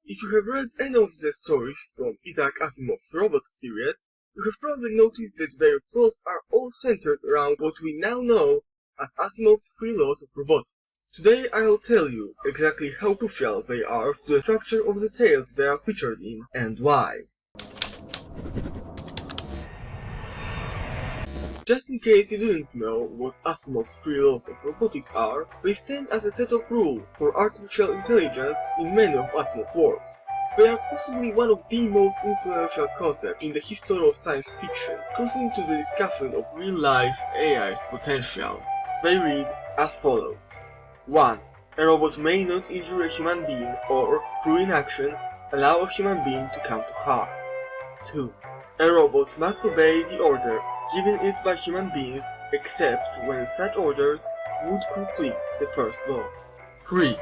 If you have read any of the stories from Isaac Asimov's Robots series, you have probably noticed that their plots are all centered around what we now know as Asimov's 3 laws of robotics. Today I'll tell you exactly how crucial they are to the structure of the tales they are featured in, and why. Just in case you didn't know what Asimov's 3 laws of robotics are, they stand as a set of rules for artificial intelligence in many of Asimov's works. They are possibly one of the most influential concepts in the history of science fiction, crucial to the discussion of real-life AI's potential. They read as follows. 1. A robot may not injure a human being or, through inaction, allow a human being to come to harm. 2. A robot must obey the order given it by human beings except when such orders would conflict the first law. 3.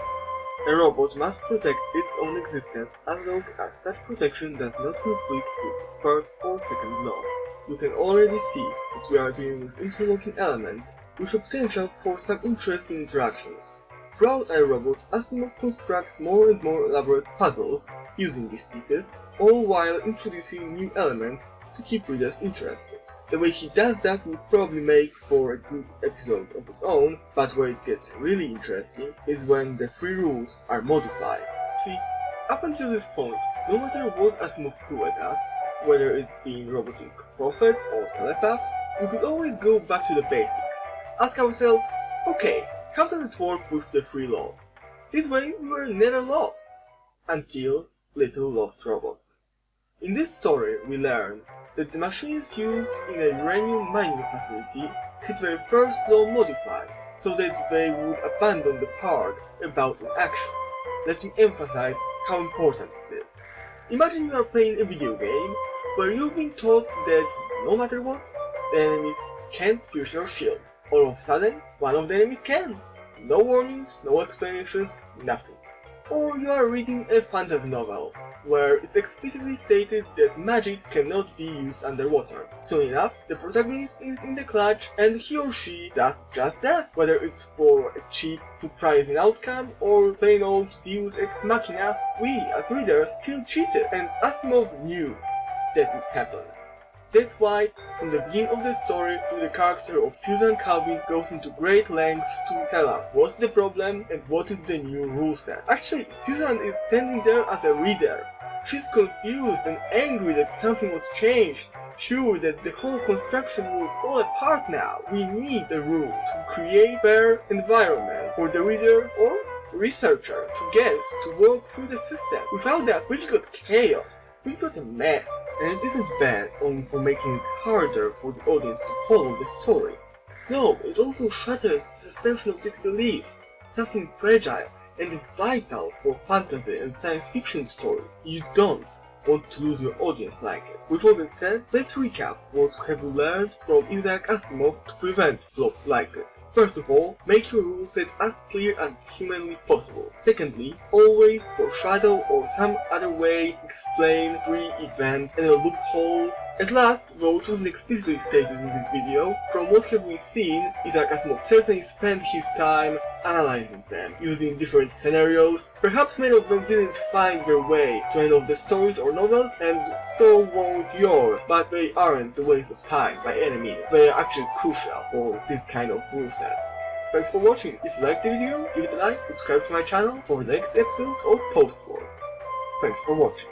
A robot must protect its own existence as long as that protection does not conflict with the first or second laws. You can already see that we are dealing with interlocking elements with a potential for some interesting interactions. Throughout iRobot, Asimov constructs more and more elaborate puzzles using these pieces, all while introducing new elements to keep readers interested. The way he does that would probably make for a good episode of its own, but where it gets really interesting is when the 3 rules are modified. See, up until this point, no matter what Asimov threw at us, whether it being robotic prophets or telepaths, we could always go back to the basics. Ask ourselves, okay, how does it work with the 3 laws? This way we were never lost. Until Little Lost Robot. In this story we learn that the machines used in a uranium mining facility had their first law modified so that they would abandon the part about inaction. Let me emphasize how important it is. Imagine you are playing a video game where you've been taught that no matter what, the enemies can't pierce your shield. All of a sudden, one of the enemies can. No warnings, no explanations, nothing. Or you are reading a fantasy novel, where it's explicitly stated that magic cannot be used underwater. Soon enough, the protagonist is in the clutch and he or she does just that, whether it's for a cheap, surprising outcome or plain old Deus Ex Machina. We, as readers, feel cheated, and Asimov knew that would happen. That's why, from the beginning of the story, the character of Susan Calvin goes into great lengths to tell us what's the problem and what is the new rule set. Actually, Susan is standing there as a reader. She's confused and angry that something was changed, sure that the whole construction will fall apart now. We need a rule to create a fair environment for the reader or researcher to guess, to work through the system. Without that, we've got chaos. We've got a mess. And it isn't bad only for making it harder for the audience to follow the story. No, it also shatters the suspension of disbelief, something fragile and vital for fantasy and science fiction story. You don't want to lose your audience like it. With all that said, let's recap what have we learned from Isaac Asimov to prevent plots like it. First of all, make your rule set as clear as humanly possible. Secondly, always foreshadow or some other way explain pre-event and loopholes. At last, though it wasn't explicitly stated in this video, from what have we seen, Isaac Asimov certainly spent his time analyzing them, using different scenarios. Perhaps many of them didn't find their way to any of the stories or novels, and so won't yours, but they aren't a waste of time by any means. They are actually crucial for this kind of rule set. Thanks for watching. If you liked the video, give it a like, subscribe to my channel for the next episode of Postwork. Thanks for watching.